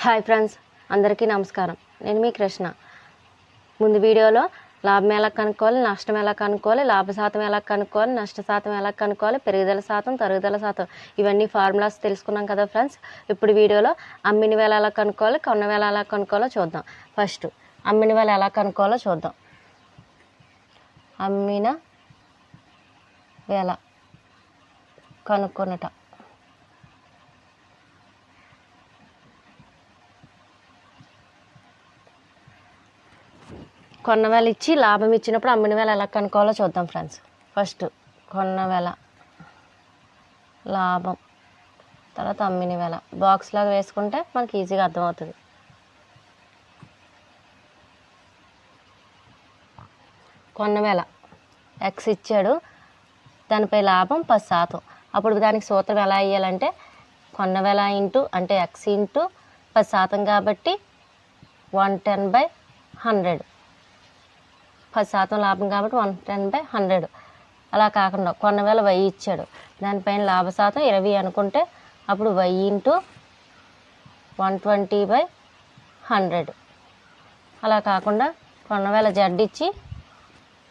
Hi friends, అందరికీ నమస్కారం. నేను మీ కృష్ణ. ముందు వీడియోలో లాభం ఎలా కనుక్కోవాలి, నష్టం ఎలా కనుక్కోవాలి, లాభ శాతం ఎలా కనుక్కోవాలి, నష్ట శాతం ఎలా కనుక్కోవాలి, పెరుగుదల శాతం, తరుగుదల శాతం ఇవన్నీ ఫార్ములాస్ తెలుసుకున్నాం కదా ఫ్రెండ్స్. ఇప్పుడు వీడియోలో అమ్మిన వేళ ఎలా కనుక్కోవాలి, కొన్న వేళ ఎలా కనుక్కోవాలో చూద్దాం. ఫస్ట్ అమ్మిన వేళ ఎలా కనుక్కోవాలో చూద్దాం. అమ్మిన వేళ కనుక్కొనుట. కొన్న వేళ ఇచ్చి లాభం ఇచ్చినప్పుడు అమ్మిన వేళ ఎలా కనుక్కోవాలో చూద్దాం ఫ్రెండ్స్. ఫస్ట్ కొన్న వేళ లాభం, తర్వాత అమ్మిన వేళ బాక్స్ లాగా వేసుకుంటే మనకి ఈజీగా అర్థమవుతుంది. కొన్న వేళ ఎక్స్ ఇచ్చాడు, దానిపై లాభం 10%. అప్పుడు దానికి సూత్రం ఎలా వేయాలంటే కొన్న వేళ ఇంటూ అంటే ఎక్స్ ఇంటూ 10% కాబట్టి 110/100. 10% లాభం కాబట్టి 110/100. అలా కాకుండా కొన్న వేళ 1000 ఇచ్చాడు, దానిపైన లాభ శాతం 20 అనుకుంటే అప్పుడు 1000 ఇంటూ 120/100. అలా కాకుండా కొన్న వేళ జడ్ ఇచ్చి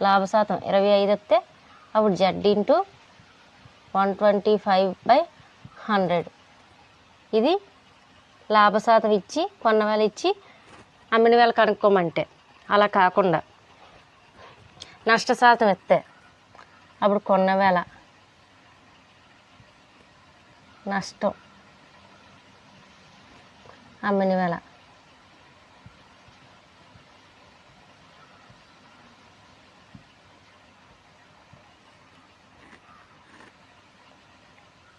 లాభ శాతం 25 వస్తే అప్పుడు జడ్ ఇంటూ 125/100. ఇది లాభ శాతం ఇచ్చి కొన్న వేళ ఇచ్చి అమ్మిన వేళ కనుక్కోమంటే. అలా కాకుండా నష్ట శాతం ఇస్తే అప్పుడు కొన్న వేళ నష్టం, అమ్మిన వేళ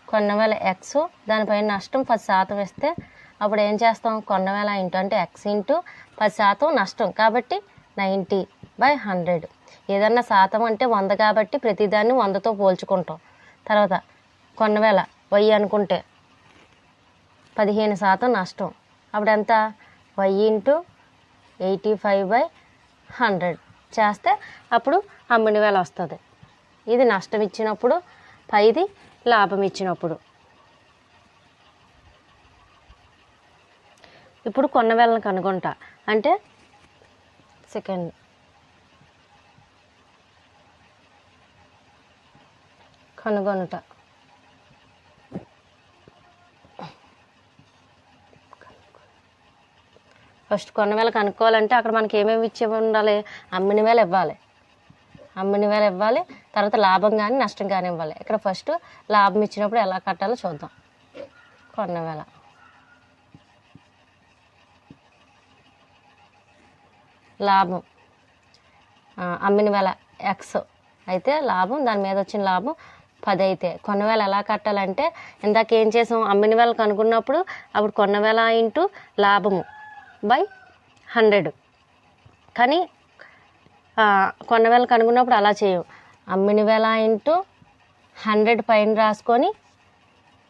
కొన్న వేళ ఎక్స్, దానిపైన నష్టం 10% ఇస్తే అప్పుడు ఏం చేస్తాం, కొన్న వేళ ఇంటూ అంటే ఎక్స్ ఇంటూ 10% నష్టం కాబట్టి 90/100. ఏదన్నా శాతం అంటే 100 కాబట్టి ప్రతిదాన్ని 100తో పోల్చుకుంటాం. తర్వాత కొన్న వేళ 1000 అనుకుంటే 15% నష్టం, అప్పుడు ఎంత 1000 ఇంటూ 85/100 చేస్తే అప్పుడు అమ్మిన వేళ వస్తుంది. ఇది నష్టం ఇచ్చినప్పుడు, పైది లాభం ఇచ్చినప్పుడు. ఇప్పుడు కొన్న వేళను కనుగొంటా అంటే సెకండ్ కనుగొనుట. ఫస్ట్ కొన్న వేళ కనుక్కోవాలంటే అక్కడ మనకి ఏమేమి ఇచ్చి ఉండాలి, అమ్మిన వేళ ఇవ్వాలి, అమ్మిన వేళ ఇవ్వాలి, తర్వాత లాభం కానీ నష్టం కానీ ఇవ్వాలి. ఇక్కడ ఫస్ట్ లాభం ఇచ్చినప్పుడు ఎలా కట్టాలో చూద్దాం. కొన్న వేళ లాభం, అమ్మిన వేళ ఎక్స్ అయితే లాభం, దాని మీద వచ్చిన లాభం 10 అయితే కొన్న వేళ ఎలా కట్టాలంటే ఇందాక ఏం చేసాం, అమ్మిన వేళ కనుక్కున్నప్పుడు అప్పుడు కొన్న వేళ ఇంటూ లాభము బై 100. కానీ కొన్న వేళ కనుక్కున్నప్పుడు అలా చేయం, అమ్మిన వేళ ఇంటూ 100 పైన రాసుకొని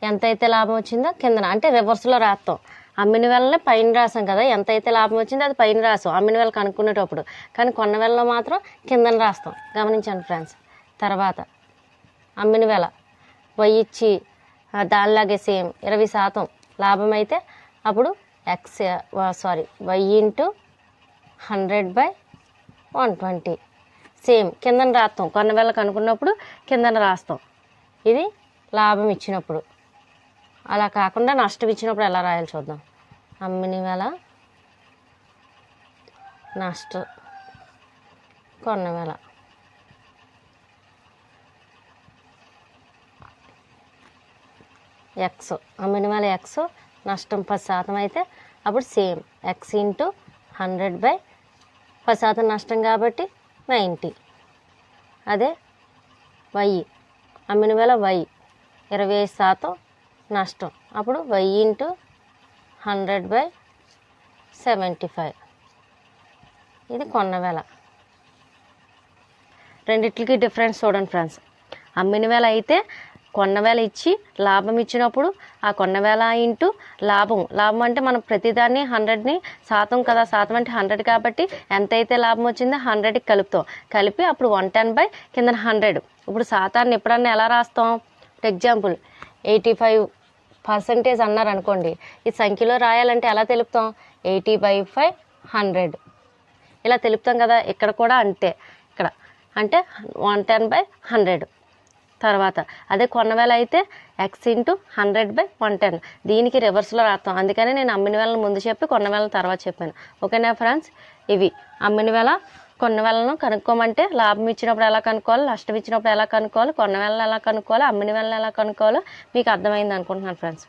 ఎంతైతే లాభం వచ్చిందో కిందన అంటే రివర్స్లో రాస్తాం. అమ్మిన వేళనే పైన రాసాం కదా, ఎంతైతే లాభం వచ్చిందో అది పైన రాసాం అమ్మిన వేళ కనుక్కునేటప్పుడు, కానీ కొన్న వేళలో మాత్రం కిందన రాస్తాం. గమనించండి ఫ్రెండ్స్. తర్వాత అమ్మిన వేళ 1000 ఇచ్చి దానిలాగే సేమ్ 20% లాభం అయితే అప్పుడు ఎక్స్ 1000 ఇంటూ 100/120 సేమ్ కిందన రాస్తాం. కొన్న వేళ కనుక్కున్నప్పుడు కిందన రాస్తాం. ఇది లాభం ఇచ్చినప్పుడు. అలా కాకుండా నష్టం ఇచ్చినప్పుడు ఎలా రాయాలి చూద్దాం. అమ్మిన వేళ నష్టం, కొన్న వేళ ఎక్స్, అమ్మిన వేళ ఎక్స్, నష్టం 10% అయితే అప్పుడు సేమ్ ఎక్స్ ఇంటూ 100/10% నష్టం కాబట్టి 90. అదే 1000, అమ్మిన వేళ 1000 25% నష్టం, అప్పుడు 1000 ఇంటూ 100/75. ఇది కొన్న వేళ. రెండిట్లకి డిఫరెన్స్ చూడండి ఫ్రెండ్స్. అమ్మిన వేళ అయితే కొన్న వేళ ఇచ్చి లాభం ఇచ్చినప్పుడు ఆ కొన్న వేళ ఇంటూ లాభం, లాభం అంటే మనం ప్రతిదాన్ని 100ని శాతం కదా, శాతం అంటే 100 కాబట్టి ఎంతైతే లాభం వచ్చిందో 100కి కలుపుతాం. కలిపి అప్పుడు 110 కింద 100. ఇప్పుడు శాతాన్ని ఎప్పుడన్నా ఎలా రాస్తాం, ఎగ్జాంపుల్ 85 పర్సంటేజ్ అన్నారు అనుకోండి, ఈ సంఖ్యలో రాయాలంటే ఎలా తెలుపుతాం? 80/5 100 ఇలా తెలుపుతాం కదా. ఇక్కడ కూడా అంతే, ఇక్కడ అంటే 110/100. తర్వాత అదే కొన్నవేళ అయితే x × 100/110. దీనికి రివర్స్లో రాస్తాం. అందుకని నేను అమ్మిన వేళను ముందు చెప్పి కొన్నవేళను తర్వాత చెప్పాను. ఓకేనా ఫ్రెండ్స్? ఇవి అమ్మిన వేళ కొన్నవేళను కనుక్కోమంటే లాభం ఇచ్చినప్పుడు ఎలా కనుక్కోవాలి, నష్టం ఇచ్చినప్పుడు ఎలా కనుక్కోవాలి, కొన్నవేళను ఎలా కనుక్కోవాలి, అమ్మిన వేళను ఎలా కనుక్కోవాలో మీకు అర్థమైంది అనుకుంటున్నాను ఫ్రెండ్స్.